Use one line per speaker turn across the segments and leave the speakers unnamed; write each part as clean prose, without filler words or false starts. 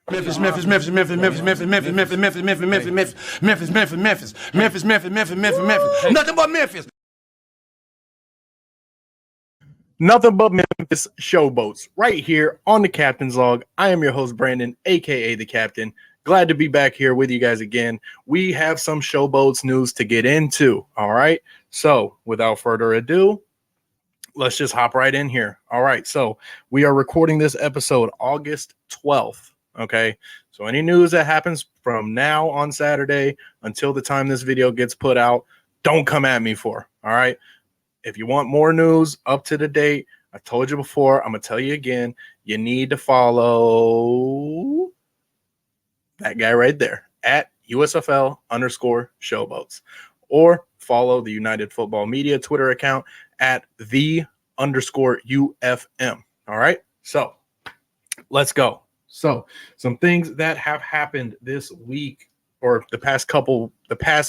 Memphis, Memphis, Memphis, Memphis, Memphis, Memphis, Memphis, Memphis, Memphis, Memphis, Memphis, Memphis, Memphis, Memphis, Memphis, Memphis, Memphis, Memphis, Memphis, nothing but Memphis.
Nothing but Memphis Showboats right here on the Captain's Log. I am your host, Brandon, aka the Captain. Glad to be back here with you guys again. We have some Showboats news to get into. All right. So without further ado, let's just hop right in here. All right. So we are recording this episode August 12th. Okay. So any news that happens from now on Saturday until the time this video gets put out, don't come at me for. All right. If you want more news up to the date, I told you before, I'm going to tell you again, you need to follow that guy right there at USFL_Showboats, or follow the United Football Media Twitter account at _UFM. All right. So let's go. So some things that have happened this week or the past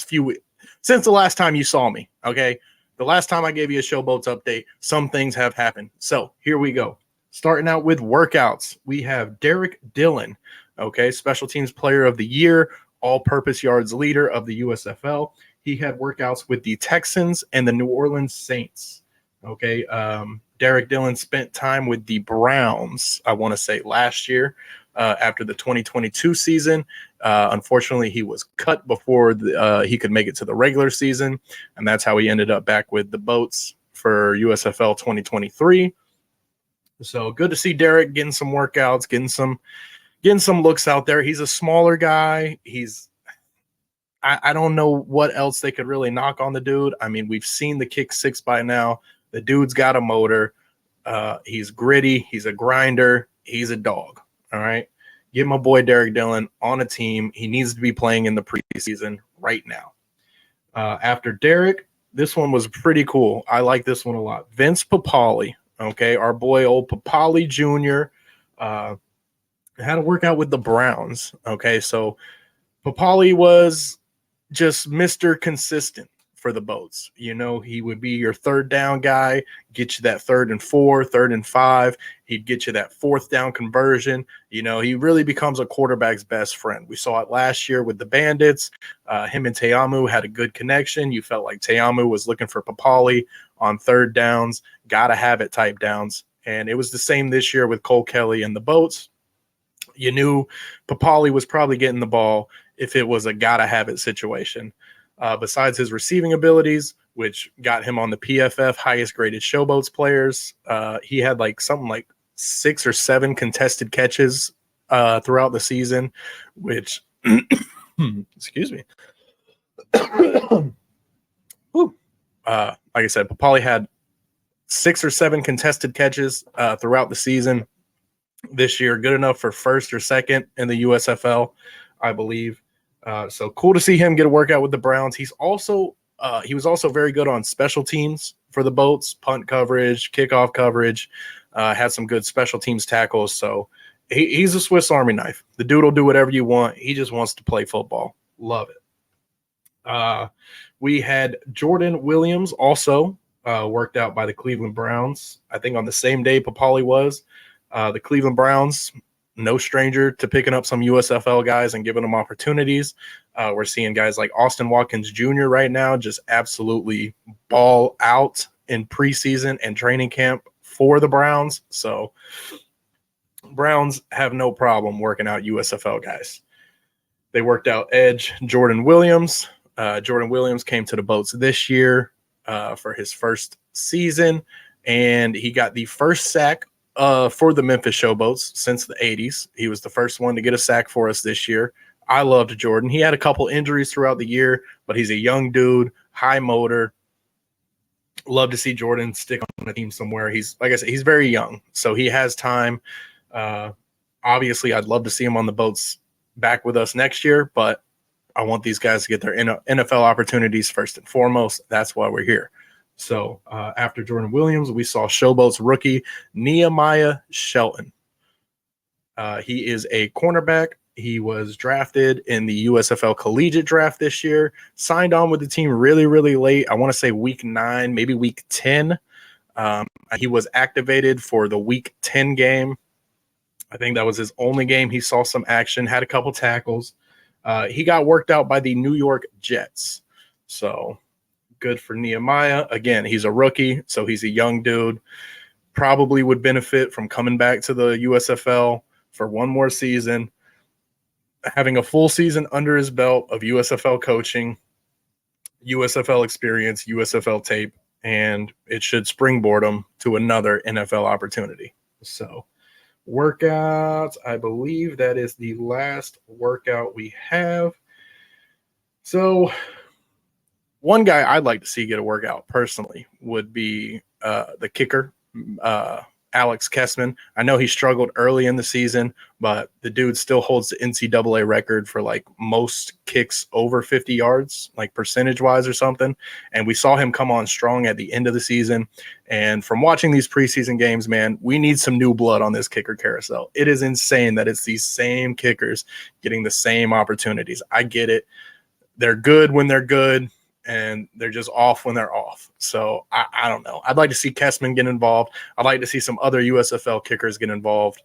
few weeks since the last time you saw me. Okay. The last time I gave you a Showboats update, some things have happened. So here we go. Starting out with workouts, we have Derek Dillon, okay, Special Teams Player of the Year, All-Purpose Yards Leader of the USFL. He had workouts with the Texans and the New Orleans Saints, okay. Derek Dillon spent time with the Browns, I want to say last year, after the 2022 season. Unfortunately, he was cut before he could make it to the regular season, and that's how he ended up back with the Boats for USFL 2023. So good to see Derek getting some workouts, getting some looks out there. He's a smaller guy. I don't know what else they could really knock on the dude. I mean, we've seen the kick six by now. The dude's got a motor. He's gritty. He's a grinder. He's a dog. All right. Get my boy Derek Dillon on a team. He needs to be playing in the preseason right now. After Derek, this one was pretty cool. I like this one a lot. Vince Papali, okay, our boy old Papali Jr. Had a workout with the Browns. Okay, so Papali was just Mr. Consistent for the Boats. You know, he would be your third down guy, get you that 3rd and 4, 3rd and 5. He'd get you that 4th down conversion. You know, he really becomes a quarterback's best friend. We saw it last year with the Bandits. Him and Te'amu had a good connection. You felt like Te'amu was looking for Papali on 3rd downs, gotta have it type downs. And it was the same this year with Cole Kelly and the Boats. You knew Papali was probably getting the ball if it was a gotta have it situation. Besides his receiving abilities, which got him on the PFF highest graded Showboats players, he had something like 6 or 7 contested catches throughout the season, which, excuse me. Like I said, Papali had 6 or 7 contested catches throughout the season this year. Good enough for 1st or 2nd in the USFL, I believe. So cool to see him get a workout with the Browns. He was also very good on special teams for the Boats, punt coverage, kickoff coverage, had some good special teams tackles. So he's a Swiss Army knife. The dude will do whatever you want. He just wants to play football. Love it. We had Jordan Williams also worked out by the Cleveland Browns, I think on the same day Papali was. The Cleveland Browns, no stranger to picking up some USFL guys and giving them opportunities. We're seeing guys like Austin Watkins Jr. right now just absolutely ball out in preseason and training camp for the Browns. So Browns have no problem working out USFL guys. They worked out edge Jordan Williams. Jordan Williams came to the Boats this year for his first season, and he got the first sack for the Memphis Showboats since the 80s. He was the first one to get a sack for us this year. I loved Jordan. He had a couple injuries throughout the year, but he's a young dude, high motor. Love to see Jordan stick on a team somewhere. He's, like I said, he's very young, so he has time. Obviously, I'd love to see him on the Boats back with us next year, but I want these guys to get their NFL opportunities first and foremost. That's why we're here. So after Jordan Williams, we saw Showboats rookie Nehemiah Shelton. He is a cornerback. He was drafted in the USFL collegiate draft this year, signed on with the team really, really late. I want to say week 9, maybe week 10. He was activated for the week 10 game I think that was his only game. He saw some action, had a couple tackles. He got worked out by the New York Jets. So good for Nehemiah. Again, he's a rookie, so he's a young dude. Probably would benefit from coming back to the USFL for one more season, having a full season under his belt of USFL coaching, USFL experience, USFL tape, and it should springboard him to another NFL opportunity. So workouts, I believe that is the last workout we have. So one guy I'd like to see get a workout personally would be the kicker, Alex Kessman. I know he struggled early in the season, but the dude still holds the NCAA record for like most kicks over 50 yards, like percentage wise or something. And we saw him come on strong at the end of the season. And from watching these preseason games, man, we need some new blood on this kicker carousel. It is insane that it's these same kickers getting the same opportunities. I get it. They're good when they're good, and they're just off when they're off. So I don't know. I'd like to see Kessman get involved. I'd like to see some other USFL kickers get involved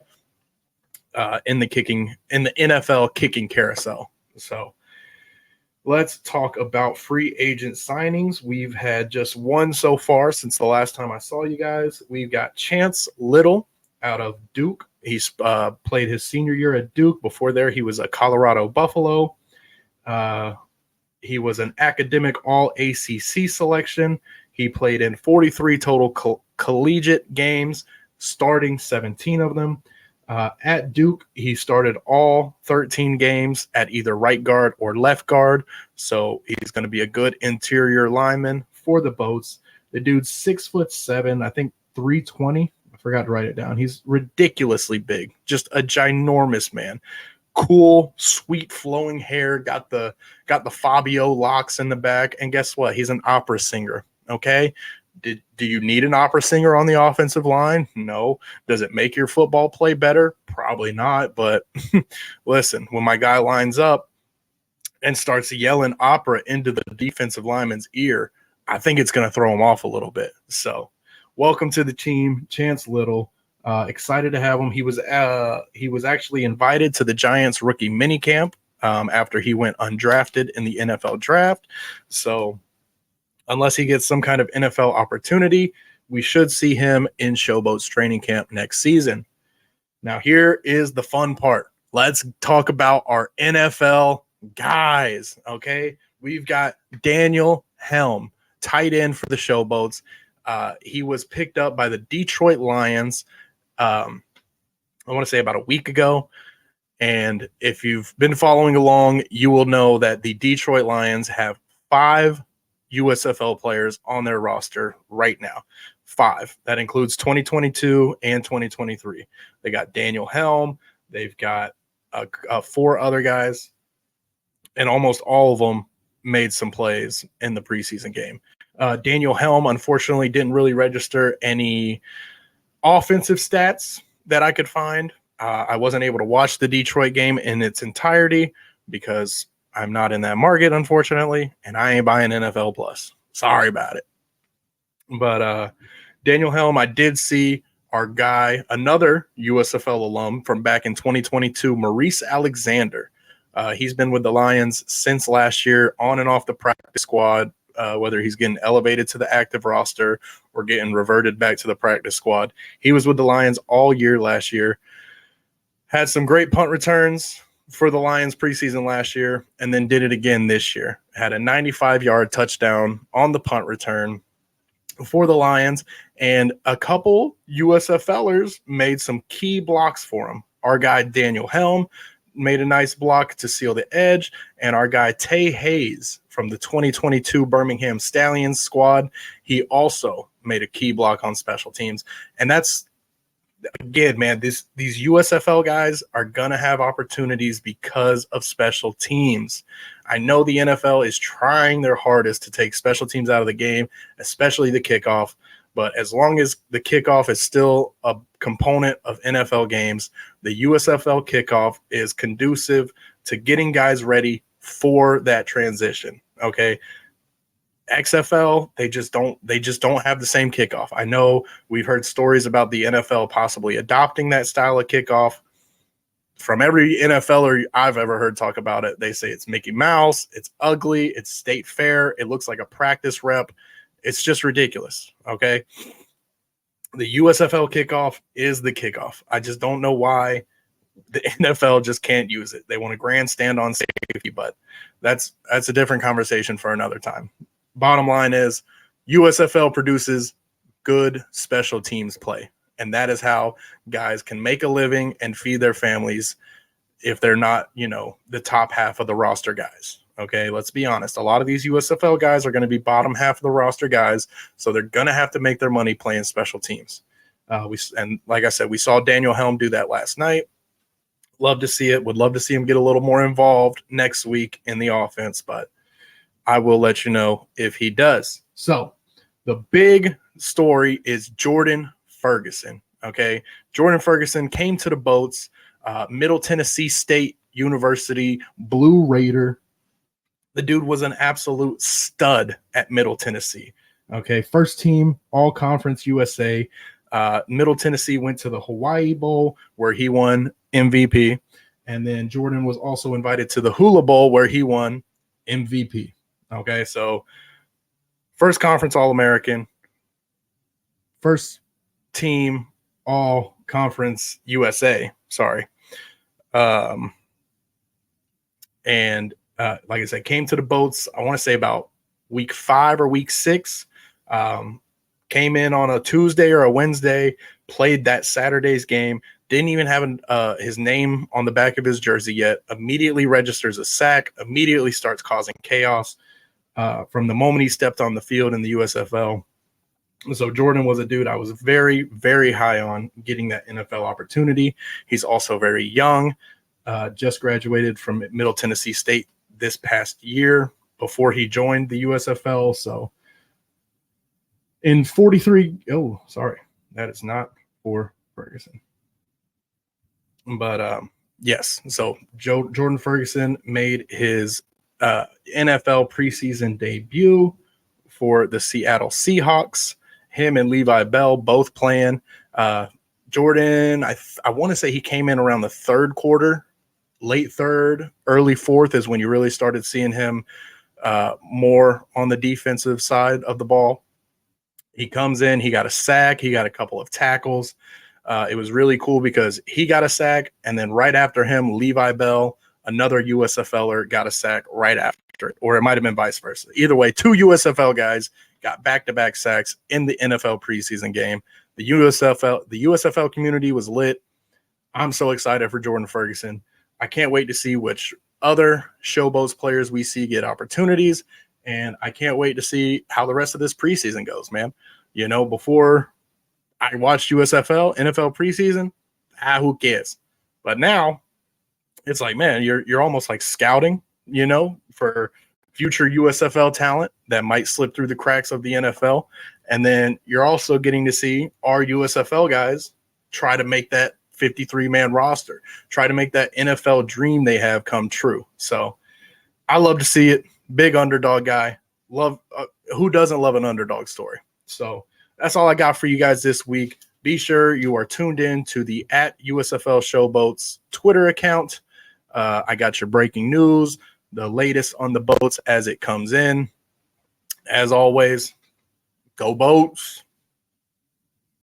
in the NFL kicking carousel. So let's talk about free agent signings. We've had just one so far since the last time I saw you guys. We've got Chance Little out of Duke. He's played his senior year at Duke. Before there, he was a Colorado Buffalo. He was an academic all-ACC selection. He played in 43 total collegiate games, starting 17 of them. At Duke, he started all 13 games at either right guard or left guard, so he's going to be a good interior lineman for the Boats. The dude's 6'7", I think 320. I forgot to write it down. He's ridiculously big, just a ginormous man. Cool, sweet flowing hair, got the Fabio locks in the back, and guess what? He's an opera singer. Okay, do you need an opera singer on the offensive line? No. Does it make your football play better? Probably not. But listen, when my guy lines up and starts yelling opera into the defensive lineman's ear, I think it's going to throw him off a little bit. So, welcome to the team, Chance Little. Excited to have him. He was actually invited to the Giants rookie minicamp after he went undrafted in the NFL draft. So unless he gets some kind of NFL opportunity, we should see him in Showboats training camp next season. Now here is the fun part. Let's talk about our NFL guys. Okay, we've got Daniel Helm, tight end for the Showboats. He was picked up by the Detroit Lions. I want to say about a week ago. And if you've been following along, you will know that the Detroit Lions have 5 USFL players on their roster right now. 5. That includes 2022 and 2023. They got Daniel Helm. They've got 4 other guys. And almost all of them made some plays in the preseason game. Daniel Helm, unfortunately, didn't really register any offensive stats that I could find. I wasn't able to watch the Detroit game in its entirety because I'm not in that market, unfortunately, and I ain't buying NFL Plus. Sorry about it. But Daniel Helm, I did see our guy, another USFL alum from back in 2022, Maurice Alexander. He's been with the Lions since last year, on and off the practice squad, whether he's getting elevated to the active roster or getting reverted back to the practice squad. He was with the Lions all year last year. Had some great punt returns for the Lions preseason last year, and then did it again this year. Had a 95-yard touchdown on the punt return for the Lions, and a couple USFLers made some key blocks for him. Our guy Daniel Helm made a nice block to seal the edge, and our guy Tay Hayes from the 2022 Birmingham Stallions squad, he also made a key block on special teams. And that's, again, man, these USFL guys are going to have opportunities because of special teams. I know the NFL is trying their hardest to take special teams out of the game, especially the kickoff. But as long as the kickoff is still a component of NFL games, the USFL kickoff is conducive to getting guys ready for that transition. Okay. XFL, they just don't have the same kickoff. I know we've heard stories about the NFL possibly adopting that style of kickoff. from every NFLer I've ever heard talk about it, they say it's Mickey Mouse, it's ugly, it's state fair, it looks like a practice rep. It's just ridiculous, okay? The USFL kickoff is the kickoff. I just don't know why the NFL just can't use it. They want to grandstand on safety, but that's a different conversation for another time. Bottom line is USFL produces good special teams play, and that is how guys can make a living and feed their families if they're not, the top half of the roster guys. Okay, let's be honest. A lot of these USFL guys are going to be bottom half of the roster guys, so they're going to have to make their money playing special teams. And like I said, we saw Daniel Helm do that last night. Love to see it. Would love to see him get a little more involved next week in the offense, but I will let you know if he does. So the big story is Jordan Ferguson. Okay, Jordan Ferguson came to the Boats, Middle Tennessee State University Blue Raider. The dude was an absolute stud at Middle Tennessee. Okay, first team All-Conference USA. Middle Tennessee went to the Hawaii Bowl where he won MVP. And then Jordan was also invited to the Hula Bowl where he won MVP. Okay, so first conference All-American, first team All-Conference USA. Sorry. Like I said, came to the Boats, I want to say about week 5 or week 6. Came in on a Tuesday or a Wednesday, played that Saturday's game, didn't even have his name on the back of his jersey yet, immediately registers a sack, immediately starts causing chaos from the moment he stepped on the field in the USFL. So Jordan was a dude I was very, very high on getting that NFL opportunity. He's also very young, just graduated from Middle Tennessee State this past year before he joined the USFL. So in 43, that is not for Ferguson. But yes, so Jordan Ferguson made his NFL preseason debut for the Seattle Seahawks. Him and Levi Bell both playing. Jordan, I want to say he came in around the third quarter, late third, early fourth is when you really started seeing him more on the defensive side of the ball. He comes in, he got a sack, he got a couple of tackles. It was really cool because he got a sack, and then right after him, Levi Bell, another USFLer, got a sack right after it, or it might have been vice versa. Either way, 2 USFL guys got back-to-back sacks in the NFL preseason game. The USFL community was lit. I'm so excited for Jordan Ferguson. I can't wait to see which other Showboats players we see get opportunities, and I can't wait to see how the rest of this preseason goes, man. Before I watched USFL, NFL preseason, who cares? But now it's like, man, you're almost like scouting, for future USFL talent that might slip through the cracks of the NFL. And then you're also getting to see our USFL guys try to make that 53-man roster, try to make that NFL dream they have come true. So I love to see it. Big underdog guy. Love who doesn't love an underdog story? So that's all I got for you guys this week. Be sure you are tuned in to the @USFL Showboats Twitter account. I got your breaking news, the latest on the boats as it comes in. As always, go Boats.